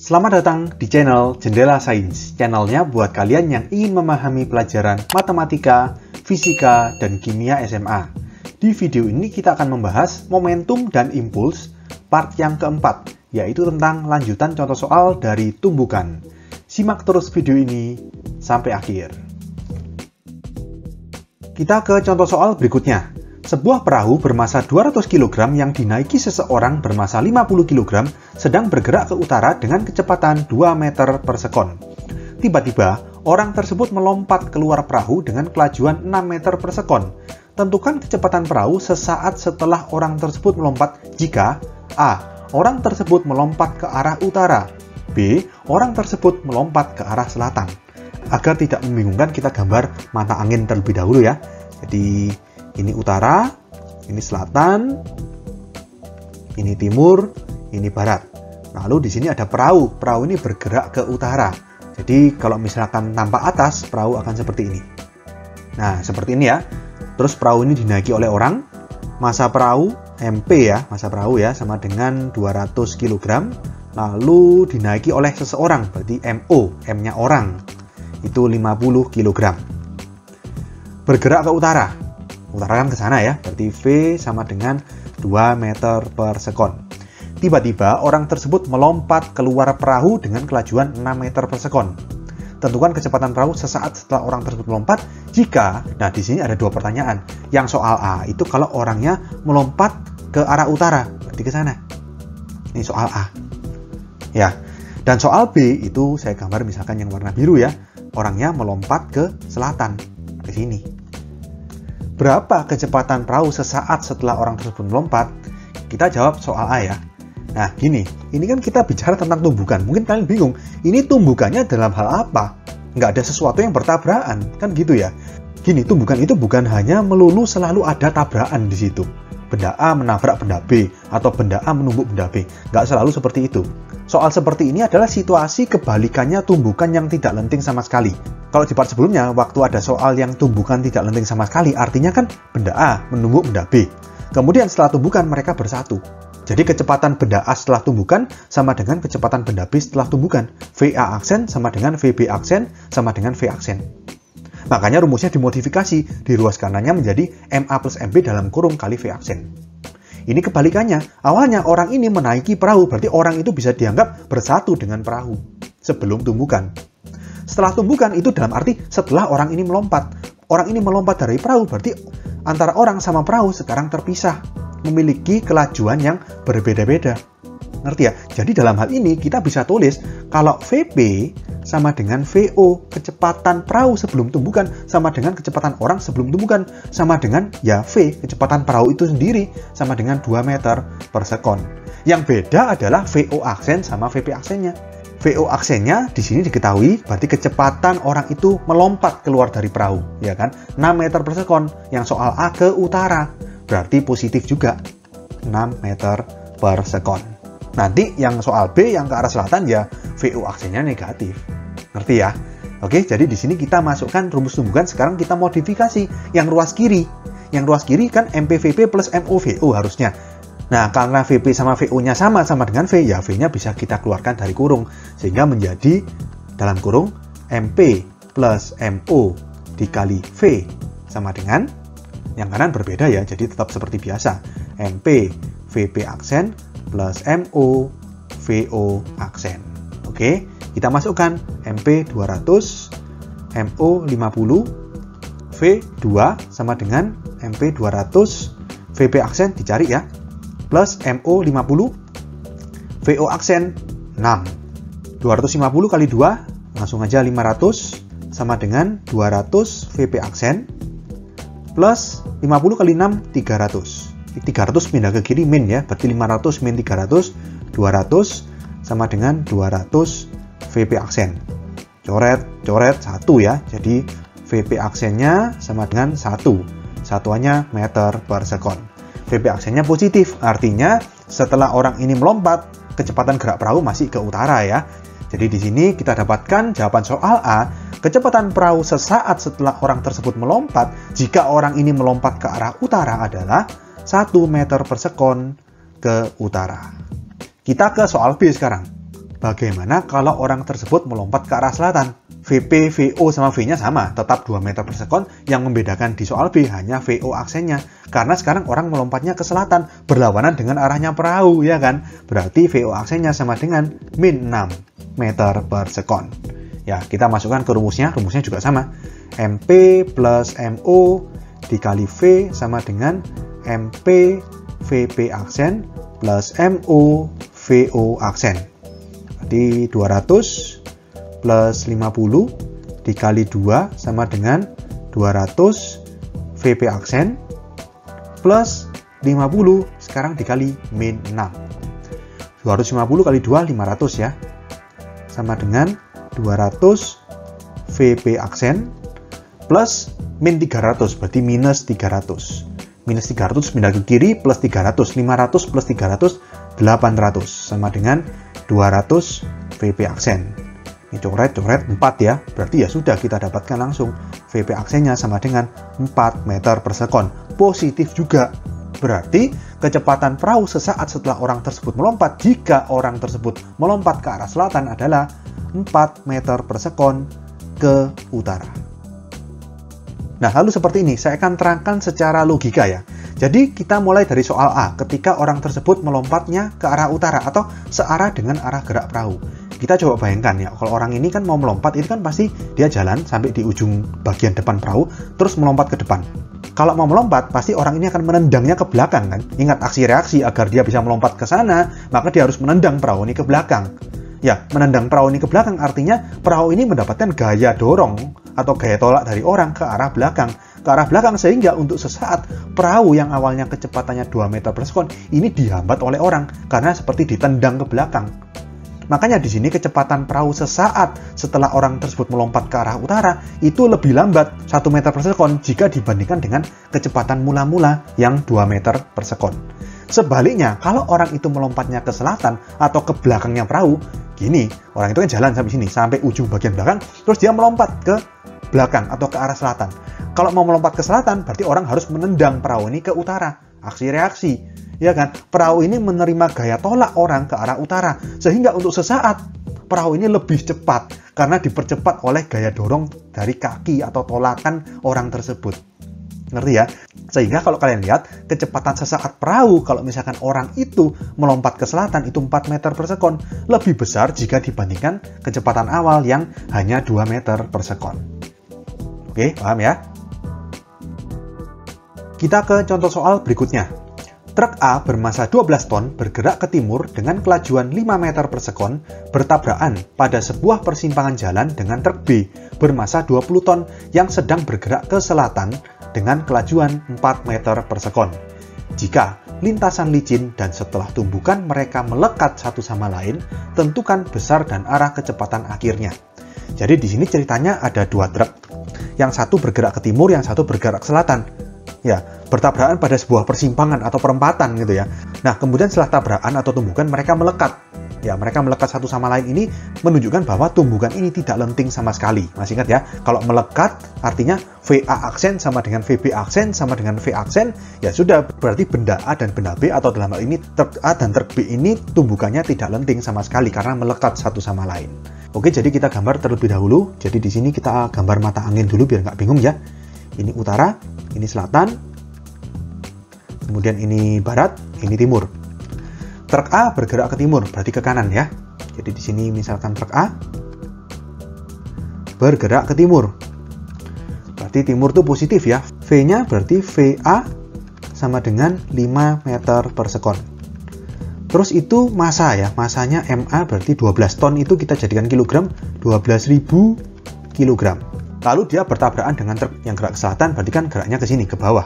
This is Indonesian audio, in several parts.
Selamat datang di channel Jendela Sains, channelnya buat kalian yang ingin memahami pelajaran matematika, fisika, dan kimia SMA. Di video ini kita akan membahas momentum dan impuls part yang keempat, yaitu tentang lanjutan contoh soal dari tumbukan. Simak terus video ini sampai akhir. Kita ke contoh soal berikutnya. Sebuah perahu bermasa 200 kg yang dinaiki seseorang bermasa 50 kg sedang bergerak ke utara dengan kecepatan 2 meter per sekon. Tiba-tiba, orang tersebut melompat keluar perahu dengan kelajuan 6 meter per sekon. Tentukan kecepatan perahu sesaat setelah orang tersebut melompat jika A. Orang tersebut melompat ke arah utara, B. Orang tersebut melompat ke arah selatan. Agar tidak membingungkan, kita gambar mata angin terlebih dahulu ya. Jadi, ini utara, ini selatan, ini timur, ini barat. Lalu di sini ada perahu. Perahu ini bergerak ke utara. Jadi kalau misalkan tampak atas, perahu akan seperti ini. Nah, seperti ini ya. Terus perahu ini dinaiki oleh orang. Massa perahu MP ya, massa perahu ya sama dengan 200 kg. Lalu dinaiki oleh seseorang, berarti MO, M-nya orang. Itu 50 kg. Bergerak ke utara. Utara kan ke sana ya, berarti V sama dengan 2 meter per sekon. Tiba-tiba orang tersebut melompat keluar perahu dengan kelajuan 6 meter per sekon. Tentukan kecepatan perahu sesaat setelah orang tersebut melompat jika, nah di sini ada dua pertanyaan. Yang soal A itu kalau orangnya melompat ke arah utara, berarti ke sana. Ini soal A. Ya. Dan soal B itu saya gambar misalkan yang warna biru ya. Orangnya melompat ke selatan, ke sini. Berapa kecepatan perahu sesaat setelah orang tersebut melompat? Kita jawab soal A ya. Nah gini, ini kan kita bicara tentang tumbukan. Mungkin kalian bingung, ini tumbukannya dalam hal apa? Nggak ada sesuatu yang bertabrakan, kan gitu ya. Gini, tumbukan itu bukan hanya melulu selalu ada tabrakan di situ. Benda A menabrak benda B, atau benda A menumbuk benda B. Nggak selalu seperti itu. Soal seperti ini adalah situasi kebalikannya tumbukan yang tidak lenting sama sekali. Kalau di part sebelumnya, waktu ada soal yang tumbukan tidak lenting sama sekali, artinya kan benda A menumbuk benda B. Kemudian setelah tumbukan, mereka bersatu. Jadi kecepatan benda A setelah tumbukan sama dengan kecepatan benda B setelah tumbukan. VA aksen sama dengan VB aksen sama dengan V aksen. Makanya rumusnya dimodifikasi, di ruas kanannya menjadi MA plus MB dalam kurung kali V aksen. Ini kebalikannya, awalnya orang ini menaiki perahu, berarti orang itu bisa dianggap bersatu dengan perahu sebelum tumbukan. Setelah tumbukan itu dalam arti setelah orang ini melompat. Orang ini melompat dari perahu, berarti antara orang sama perahu sekarang terpisah, memiliki kelajuan yang berbeda-beda. Ngerti ya? Jadi dalam hal ini kita bisa tulis kalau VB sama dengan VO, kecepatan perahu sebelum tumbukan sama dengan kecepatan orang sebelum tumbukan, sama dengan ya V, kecepatan perahu itu sendiri sama dengan 2 meter per sekon. Yang beda adalah VO aksen sama VP aksennya. VO aksennya di sini diketahui berarti kecepatan orang itu melompat keluar dari perahu, ya kan? 6 meter per sekon. Yang soal A ke utara, berarti positif juga 6 meter per sekon. Nanti yang soal B yang ke arah selatan ya VO aksennya negatif. Ngerti ya? Oke, jadi di sini kita masukkan rumus tumbukan, sekarang kita modifikasi yang ruas kiri. Yang ruas kiri kan MPVP plus MOVO harusnya. Nah, karena VP sama VO-nya sama dengan V, ya V-nya bisa kita keluarkan dari kurung. Sehingga menjadi dalam kurung MP plus MO dikali V sama dengan, yang kanan berbeda ya, jadi tetap seperti biasa. MP VP aksen plus MO VO aksen. Oke, kita masukkan MP 200, MO 50, V2 sama dengan MP 200, VP aksen dicari ya, plus MO 50, VO aksen 6. 250 kali 2, langsung aja 500, sama dengan 200 VP aksen, plus 50 kali 6, 300. 300 pindah ke kiri min ya, berarti 500 min 300, 200 sama dengan 200 VP aksen. Coret 1 ya, jadi VP aksennya sama dengan 1, satuannya meter per sekon. VP aksennya positif, artinya setelah orang ini melompat, kecepatan gerak perahu masih ke utara ya. Jadi di sini kita dapatkan jawaban soal A, kecepatan perahu sesaat setelah orang tersebut melompat, jika orang ini melompat ke arah utara adalah 1 meter per sekon ke utara. Kita ke soal B sekarang. Bagaimana kalau orang tersebut melompat ke arah selatan? VP, VO sama V-nya sama, tetap 2 meter per sekon. Yang membedakan di soal B hanya VO aksennya. Karena sekarang orang melompatnya ke selatan, berlawanan dengan arahnya perahu, ya kan? Berarti VO aksennya sama dengan min 6 meter per sekon. Ya, kita masukkan ke rumusnya juga sama. MP plus MO dikali V sama dengan MP VP aksen plus MO VO aksen. Jadi 200 plus 50 dikali 2 sama dengan 200 VP aksen plus 50 sekarang dikali min 6. 250 kali 2 500 ya. Sama dengan 200 VP aksen plus min 300 berarti minus 300. Minus 300 pindah ke kiri plus 300. 500 plus 300 800 sama dengan 200 VP aksen. Ini coret 4 ya. Berarti ya sudah kita dapatkan langsung VP aksennya sama dengan 4 meter per sekon. Positif juga. Berarti kecepatan perahu sesaat setelah orang tersebut melompat jika orang tersebut melompat ke arah selatan adalah 4 meter per sekon ke utara. Nah, lalu seperti ini, saya akan terangkan secara logika ya. Jadi, kita mulai dari soal A, ketika orang tersebut melompatnya ke arah utara atau searah dengan arah gerak perahu. Kita coba bayangkan ya, kalau orang ini kan mau melompat, itu kan pasti dia jalan sampai di ujung bagian depan perahu, terus melompat ke depan. Kalau mau melompat, pasti orang ini akan menendangnya ke belakang kan. Ingat aksi reaksi, agar dia bisa melompat ke sana, maka dia harus menendang perahu ini ke belakang. Ya, menendang perahu ini ke belakang artinya perahu ini mendapatkan gaya dorong atau gaya tolak dari orang ke arah belakang. Ke arah belakang sehingga untuk sesaat perahu yang awalnya kecepatannya 2 meter per sekon ini dihambat oleh orang karena seperti ditendang ke belakang. Makanya di sini kecepatan perahu sesaat setelah orang tersebut melompat ke arah utara itu lebih lambat 1 meter per sekon jika dibandingkan dengan kecepatan mula-mula yang 2 meter per sekon. Sebaliknya, kalau orang itu melompatnya ke selatan atau ke belakangnya perahu, gini, orang itu kan jalan sampai sini, sampai ujung bagian belakang, terus dia melompat ke belakang atau ke arah selatan. Kalau mau melompat ke selatan, berarti orang harus menendang perahu ini ke utara. Aksi reaksi, ya kan? Perahu ini menerima gaya tolak orang ke arah utara, sehingga untuk sesaat perahu ini lebih cepat karena dipercepat oleh gaya dorong dari kaki atau tolakan orang tersebut. Ngerti ya? Sehingga kalau kalian lihat, kecepatan sesaat perahu kalau misalkan orang itu melompat ke selatan itu 4 meter per sekon lebih besar jika dibandingkan kecepatan awal yang hanya 2 meter per sekon. Oke, paham ya? Kita ke contoh soal berikutnya. Truk A bermasa 12 ton bergerak ke timur dengan kelajuan 5 meter per sekon bertabrakan pada sebuah persimpangan jalan dengan truk B bermasa 20 ton yang sedang bergerak ke selatan dengan kelajuan 4 meter per sekon. Jika lintasan licin dan setelah tumbukan mereka melekat satu sama lain, tentukan besar dan arah kecepatan akhirnya. Jadi di sini ceritanya ada dua truk. Yang satu bergerak ke timur, yang satu bergerak ke selatan. Ya, bertabrakan pada sebuah persimpangan atau perempatan gitu ya. Nah, kemudian setelah tabrakan atau tumbukan mereka melekat. Ya, mereka melekat satu sama lain ini menunjukkan bahwa tumbukan ini tidak lenting sama sekali. Masih ingat ya, kalau melekat artinya VA aksen sama dengan VB aksen sama dengan V aksen, ya sudah berarti benda A dan benda B atau dalam hal ini truk A dan truk B ini tumbukannya tidak lenting sama sekali karena melekat satu sama lain. Oke, jadi kita gambar terlebih dahulu. Jadi di sini kita gambar mata angin dulu biar nggak bingung ya. Ini utara, ini selatan, kemudian ini barat, ini timur. Truk A bergerak ke timur, berarti ke kanan ya. Jadi di sini misalkan truk A bergerak ke timur. Berarti timur itu positif ya. V-nya berarti VA sama dengan 5 meter per sekon. Terus itu massa ya. Massanya MA berarti 12 ton itu kita jadikan kilogram, 12.000 kilogram. Lalu dia bertabrakan dengan truk yang gerak ke selatan, berarti kan geraknya ke sini, ke bawah.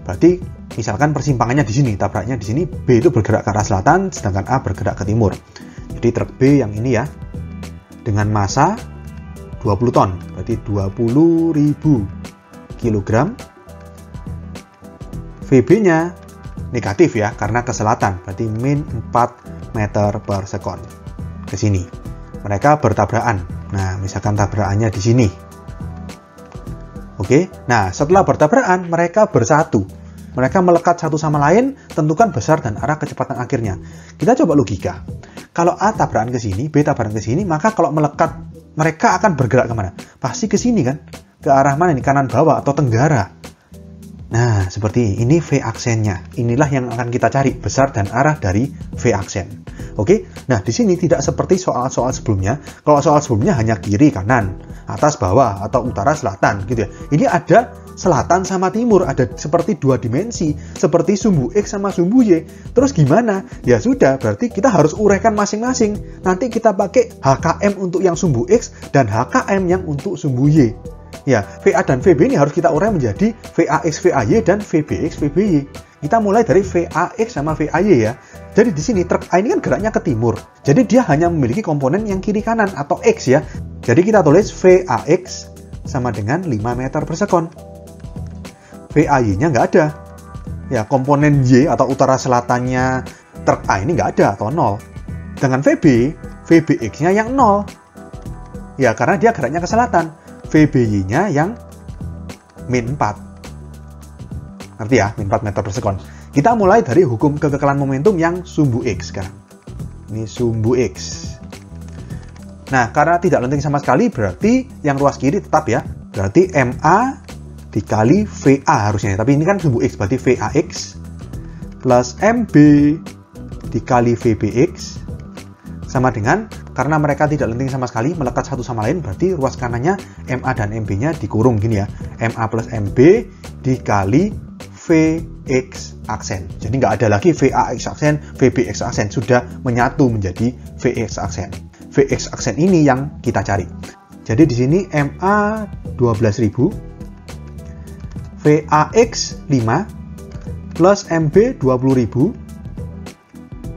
Berarti misalkan persimpangannya di sini, tabraknya di sini, B itu bergerak ke arah selatan, sedangkan A bergerak ke timur. Jadi truk B yang ini ya, dengan massa 20 ton, berarti 20.000 kilogram. VB-nya negatif ya, karena ke selatan, berarti min 4 meter per sekon. Ke sini. Mereka bertabrakan. Nah, misalkan tabrakannya di sini. Oke, nah setelah bertabrakan mereka bersatu. Mereka melekat satu sama lain, tentukan besar dan arah kecepatan akhirnya. Kita coba logika. Kalau A tabrakan ke sini, B tabrakan ke sini, maka kalau melekat, mereka akan bergerak kemana? Pasti ke sini kan? Ke arah mana nih? Kanan bawah atau tenggara? Nah, seperti ini V aksennya. Inilah yang akan kita cari, besar dan arah dari V aksen. Oke, nah di sini tidak seperti soal-soal sebelumnya. Kalau soal sebelumnya hanya kiri, kanan, atas, bawah, atau utara, selatan gitu ya. Ini ada selatan sama timur, ada seperti dua dimensi, seperti sumbu X sama sumbu Y. Terus gimana? Ya sudah, berarti kita harus uraikan masing-masing. Nanti kita pakai HKM untuk yang sumbu X dan HKM yang untuk sumbu Y. Ya, VA dan VB ini harus kita urai menjadi VAX, VAY, dan VBX, VBY. Kita mulai dari VAX sama VAY ya. Jadi di sini truk A ini kan geraknya ke timur. Jadi dia hanya memiliki komponen yang kiri kanan atau X ya. Jadi kita tulis VAX sama dengan 5 meter per sekon. VAY-nya nggak ada. Ya, komponen Y atau utara selatannya truk A ini nggak ada atau 0. Dengan VB, VBX-nya yang 0. Ya, karena dia geraknya ke selatan. VBY-nya yang min 4. Ngerti ya? Min 4 meter per sekon. Kita mulai dari hukum kekekalan momentum yang sumbu X sekarang. Ini sumbu X. Nah, karena tidak lenting sama sekali, berarti yang ruas kiri tetap ya. Berarti MA dikali VA harusnya. Tapi ini kan sumbu X, berarti VAX plus MB dikali VBX sama dengan, karena mereka tidak lenting sama sekali, melekat satu sama lain, berarti ruas kanannya MA dan MB-nya dikurung gini ya. MA plus MB dikali VX aksen. Jadi nggak ada lagi VAX aksen, VBX aksen. Sudah menyatu menjadi VX aksen. VX aksen ini yang kita cari. Jadi di sini MA 12.000, VAX 5, plus MB 20.000,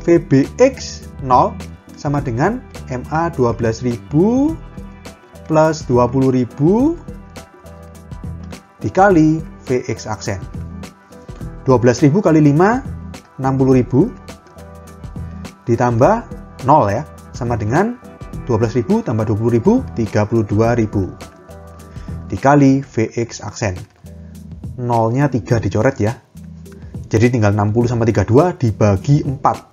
VBX 0, sama dengan MA 12.000 plus 20.000 dikali VX aksen. 12.000 kali 5, 60.000 ditambah 0 ya, sama dengan 12.000 tambah 20.000, 32.000 dikali VX aksen. 0-nya 3 dicoret ya. Jadi tinggal 60 sama 32 dibagi 4.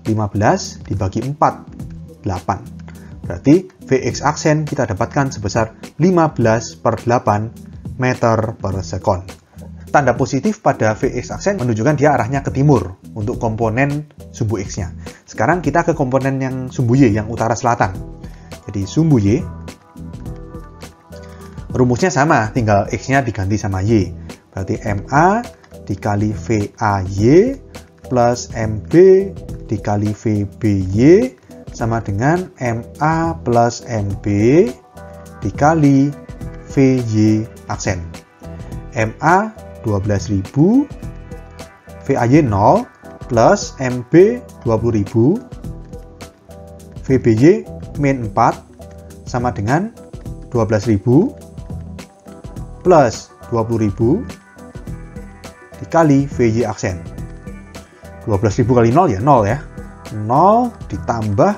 15 dibagi 4, 8. Berarti VX aksen kita dapatkan sebesar 15/8 meter per sekon. Tanda positif pada VX aksen menunjukkan dia arahnya ke timur untuk komponen sumbu X-nya. Sekarang kita ke komponen yang sumbu Y, yang utara selatan. Jadi sumbu Y, rumusnya sama, tinggal X-nya diganti sama Y. Berarti MA dikali VAY plus MB dikali VBY sama dengan MA plus MB dikali VY aksen. MA 12.000, VAY 0 plus MB 20.000, VBY min 4 sama dengan 12.000 plus 20.000 dikali VY aksen. 12.000 kali 0 ya 0 ya. 0 ditambah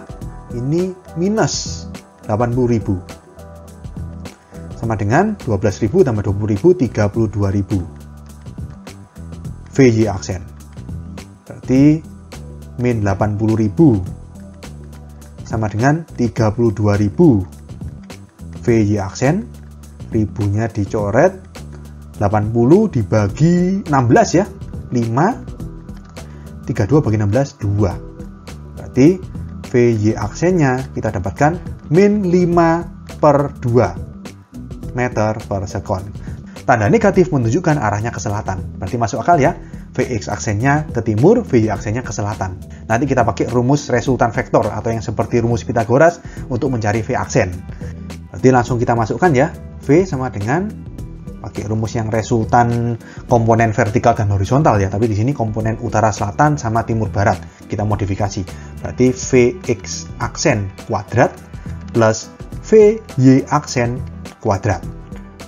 ini minus 80.000. Sama dengan 12.000 tambah 20.000, 32.000. VY aksen. Berarti min 80.000 sama dengan 32.000. VY aksen, ribunya dicoret, 80 dibagi 16 ya. 5, 32 bagi 16, 2. Berarti VY aksennya kita dapatkan min 5/2 meter per sekon. Tanda negatif menunjukkan arahnya ke selatan. Berarti masuk akal ya. VX aksennya ke timur, VY aksennya ke selatan. Nanti kita pakai rumus resultan vektor atau yang seperti rumus Pitagoras untuk mencari V aksen. Berarti langsung kita masukkan ya. V sama dengan pakai rumus yang resultan komponen vertikal dan horizontal ya, tapi di sini komponen utara selatan sama timur barat kita modifikasi. Berarti VX aksen kuadrat plus VY aksen kuadrat.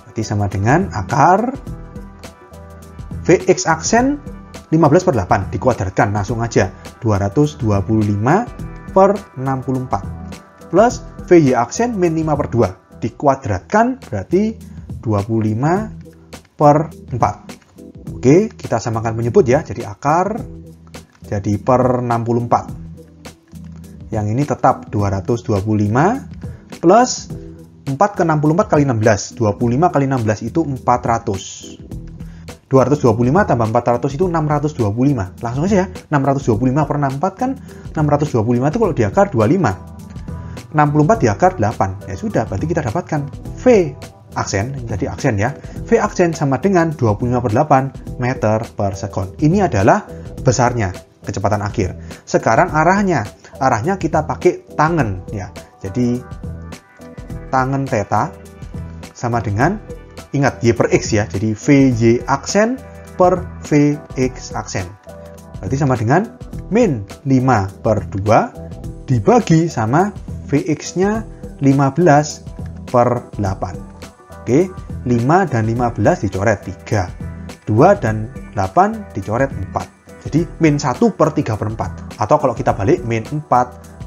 Berarti sama dengan akar VX aksen 15/8 dikuadratkan langsung aja 225/64 plus VY aksen min 5/2 dikuadratkan berarti 25/4. Oke, kita samakan penyebut ya. Jadi akar jadi per 64. Yang ini tetap 225 plus 4 ke 64 kali 16. 25 kali 16 itu 400. 225 tambah 400 itu 625. Langsung aja ya. 625 per 64 kan 625 itu kalau di akar 25. 64 di akar 8. Ya sudah, berarti kita dapatkan V aksen, jadi aksen ya. V aksen sama dengan 25 per 8 meter per sekon. Ini adalah besarnya kecepatan akhir. Sekarang arahnya kita pakai tangen ya. Jadi tangen theta sama dengan, ingat Y per X ya. Jadi VY aksen per VX aksen. Berarti sama dengan min 5 per 2 dibagi sama VX-nya 15 per 8. Oke, 5 dan 15 dicoret 3. 2 dan 8 dicoret 4. Jadi min 1 per 3 per 4. Atau kalau kita balik, min 4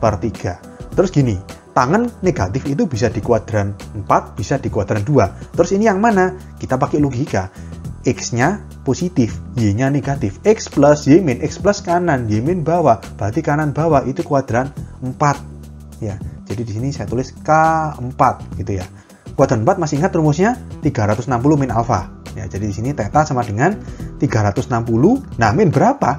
per 3. Terus gini, tangen negatif itu bisa di kuadran 4, bisa di kuadran 2. Terus ini yang mana? Kita pakai logika. X-nya positif, Y-nya negatif. X plus Y min, X plus kanan, Y min bawah. Berarti kanan bawah itu kuadran 4. Ya, jadi di sini saya tulis K4 gitu ya. Kuadran 4 masih ingat rumusnya 360 min alfa. Ya, jadi di sini theta sama dengan 360. Nah, min berapa?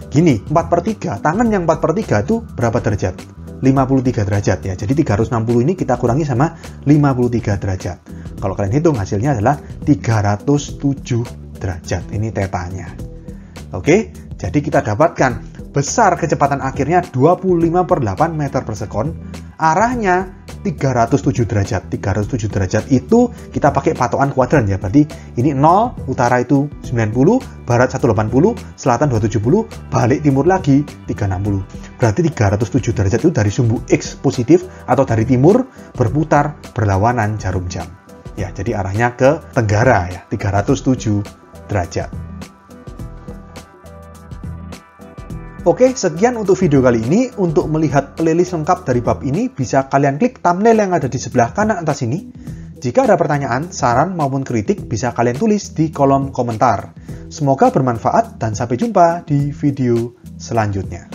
Gini, 4 per 3. Tangan yang 4 per 3 itu berapa derajat? 53 derajat ya. Jadi 360 ini kita kurangi sama 53 derajat. Kalau kalian hitung hasilnya adalah 307 derajat. Ini tetanya. Oke, jadi kita dapatkan besar kecepatan akhirnya 25 per 8 meter per sekon. Arahnya 307 derajat. 307 derajat itu kita pakai patokan kuadran ya. Berarti ini 0, utara itu 90, barat 180, selatan 270, balik timur lagi 360. Berarti 307 derajat itu dari sumbu X positif atau dari timur berputar berlawanan jarum jam. Ya, jadi arahnya ke tenggara ya, 307 derajat. Oke, sekian untuk video kali ini. Untuk melihat playlist lengkap dari bab ini, bisa kalian klik thumbnail yang ada di sebelah kanan atas ini. Jika ada pertanyaan, saran, maupun kritik, bisa kalian tulis di kolom komentar. Semoga bermanfaat dan sampai jumpa di video selanjutnya.